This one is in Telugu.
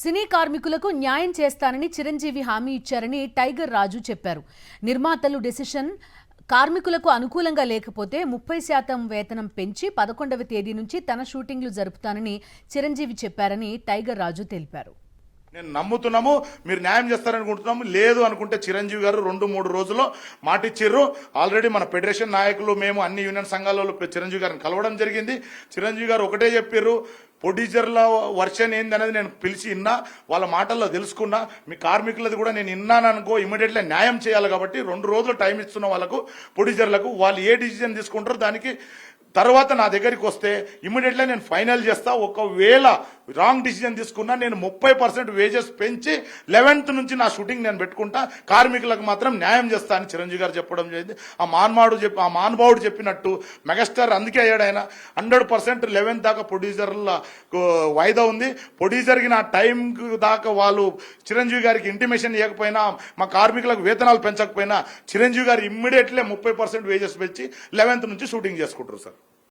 సినీ కార్మికులకు న్యాయం చేస్తానని చిరంజీవి హామీ ఇచ్చారని టైగర్ రాజు చెప్పారు. నిర్మాతలు డెసిషన్ కార్మికులకు అనుకూలంగా లేకపోతే 30% వేతనం పెంచి 11వ తేదీ నుంచి తన షూటింగ్లు జరుపుతానని చిరంజీవి చెప్పారని టైగర్ రాజు తెలిపారు. నేను నమ్ముతున్నాము, మీరు న్యాయం చేస్తారనుకుంటున్నాము. లేదు అనుకుంటే చిరంజీవి గారు 2-3 రోజుల్లో మాటిచ్చిర్రు. ఆల్రెడీ మన ఫెడరేషన్ నాయకులు మేము అన్ని యూనియన్ సంఘాలలో చిరంజీవి గారిని కలవడం జరిగింది. చిరంజీవి గారు ఒకటే చెప్పారు, ప్రొడ్యూసర్ల వర్షన్ ఏందనేది నేను పిలిచి విన్నా, వాళ్ళ మాటల్లో తెలుసుకున్నా. మీ కార్మికులది కూడా నేను విన్నాను అనుకో, ఇమీడియట్లీ న్యాయం చేయాలి. కాబట్టి 2 రోజులు టైం ఇస్తున్న వాళ్ళకు ప్రొడ్యూసర్లకు వాళ్ళు ఏ డిసిజన్ తీసుకుంటారో దానికి తర్వాత నా దగ్గరికి వస్తే ఇమీడియట్లీ నేను ఫైనల్ చేస్తా. ఒకవేళ రాంగ్ డిసిజన్ తీసుకున్నా నేను 30% వేజెస్ పెంచి 11th నుంచి నా షూటింగ్ నేను పెట్టుకుంటా. కార్మికులకు మాత్రం న్యాయం చేస్తా అని చిరంజీవి గారు చెప్పడం జరిగింది. ఆ మహానుభావుడు చెప్పినట్టు మెగాస్టార్ అందుకే అయ్యాడు. ఆయన 100% 11th దాకా ప్రొడ్యూసర్ల వాయిదా ఉంది. ప్రొడ్యూసర్కి నా టైం దాకా వాళ్ళు చిరంజీవి గారికి ఇంటిమేషన్ ఇవ్వకపోయినా, మా కార్మికులకు వేతనాలు పెంచకపోయినా చిరంజీవి గారు ఇమ్మీడియట్లీ 30% వేజెస్ పెంచి 11th నుంచి షూటింగ్ చేసుకుంటారు సార్.